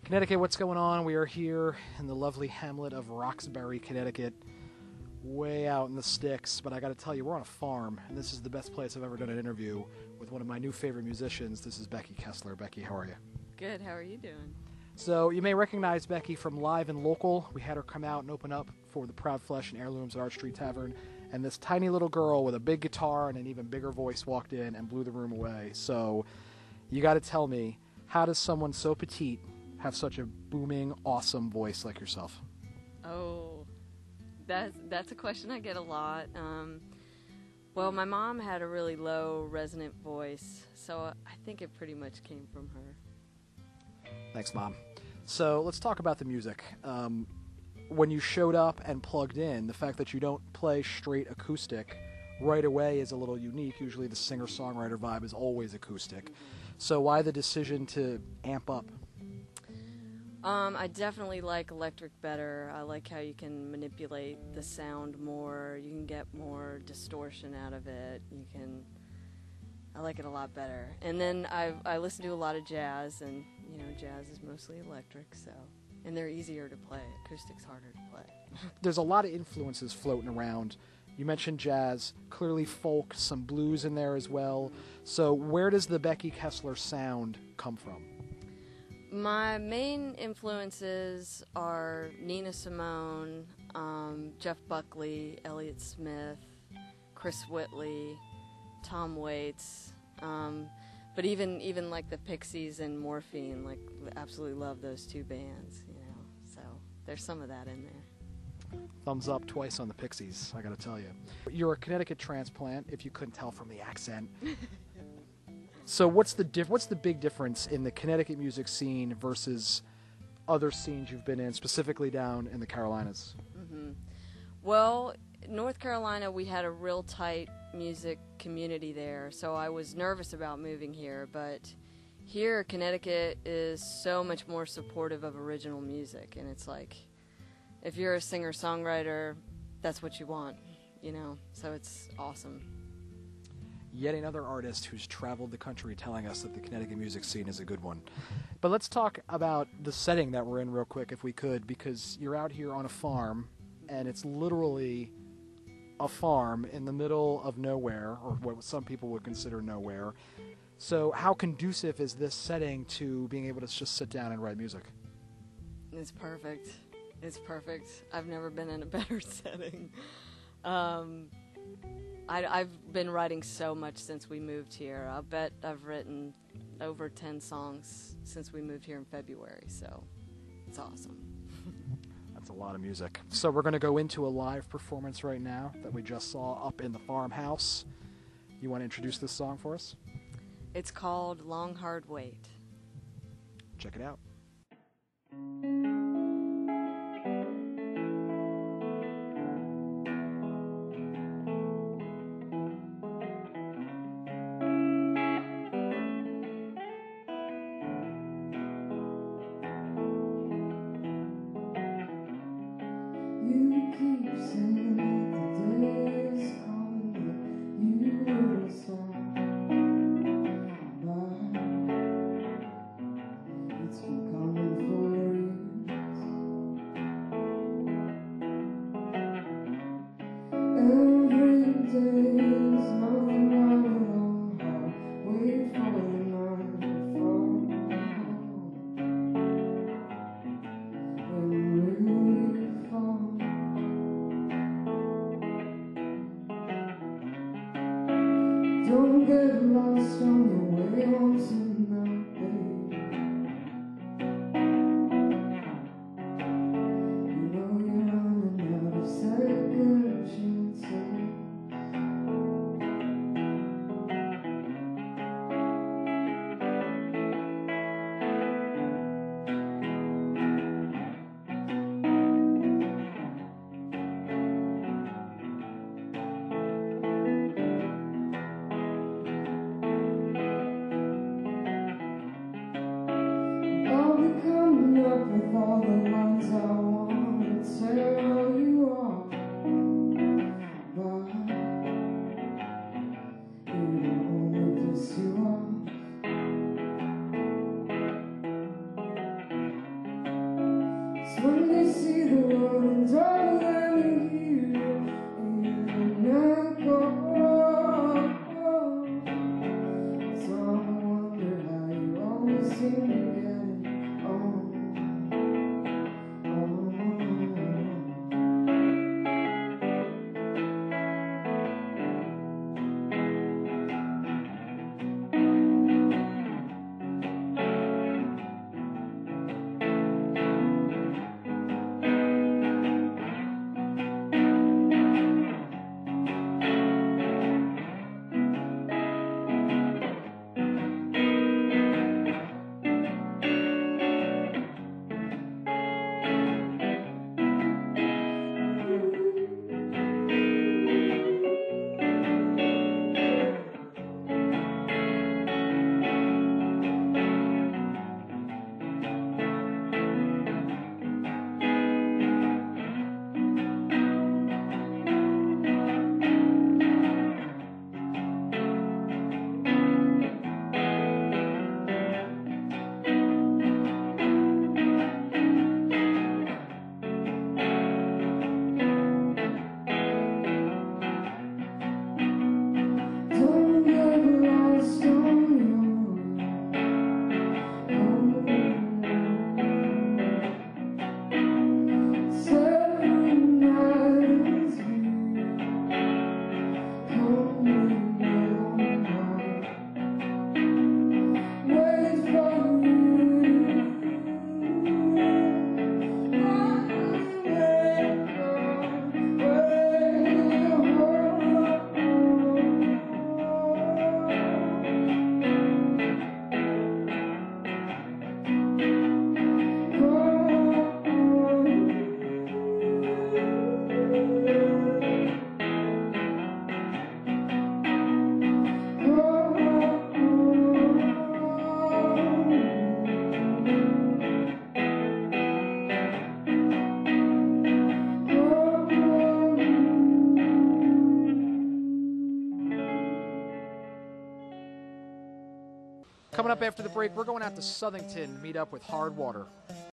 Connecticut, what's going on? We are here in the lovely hamlet of Roxbury, Connecticut, way out in the sticks. But I got to tell you, we're on a farm, and this is the best place I've ever done an interview with one of my new favorite musicians. This is Becky Kessler. Becky, how are you? Good. How are you doing? So you may recognize Becky from Live and Local. We had her come out and open up for the Proud Flesh and Heirlooms at Arch Street Tavern. And this tiny little girl with a big guitar and an even bigger voice walked in and blew the room away. So you got to tell me, how does someone so petite have such a booming, awesome voice like yourself? Oh, that's a question I get a lot. Well, my mom had a really low, resonant voice, so I think it pretty much came from her. Thanks, Mom. So let's talk about the music. When you showed up and plugged in, the fact that you don't play straight acoustic right away is a little unique. Usually the singer-songwriter vibe is always acoustic. So why the decision to amp up? I definitely like electric better. I like how you can manipulate the sound more. You can get more distortion out of it. I like it a lot better. And then I listen to a lot of jazz, and jazz is mostly electric, and they're easier to play. Acoustic's harder to play. There's a lot of influences floating around. You mentioned jazz, clearly folk, some blues in there as well. So where does the Becky Kessler sound come from? My main influences are Nina Simone, Jeff Buckley, Elliott Smith, Chris Whitley, Tom Waits, but even like the Pixies and Morphine, like absolutely love those two bands, so there's some of that in there. Thumbs up twice on the Pixies, I gotta tell you. You're a Connecticut transplant, if you couldn't tell from the accent. So what's the big difference in the Connecticut music scene versus other scenes you've been in, specifically down in the Carolinas? Mm-hmm. Well, North Carolina, we had a real tight music community there, so I was nervous about moving here. But here, Connecticut is so much more supportive of original music, and it's like, if you're a singer-songwriter, that's what you want, so it's awesome. Yet another artist who's traveled the country telling us that the Connecticut music scene is a good one. But let's talk about the setting that we're in real quick, if we could, because you're out here on a farm, and it's literally a farm in the middle of nowhere, or what some people would consider nowhere. So how conducive is this setting to being able to just sit down and write music? It's perfect. It's perfect. I've never been in a better setting. I've been writing so much since we moved here. I'll bet I've written over 10 songs since we moved here in February, so it's awesome. That's a lot of music. So we're going to go into a live performance right now that we just saw up in the farmhouse. You want to introduce this song for us? It's called Long Hard Wait. Check it out. You keep saying that the day is coming, you will stand by. It's been coming for years. Every day is nothing but a long hard wait for the night to fall. When will you fall? Don't get lost on your way home tonight, baby. You're running out of second chances. I'll be coming up with all the lines I want to tell you all about. You're the only place you are. Coming up after the break, we're going out to Southington to meet up with Hardwater.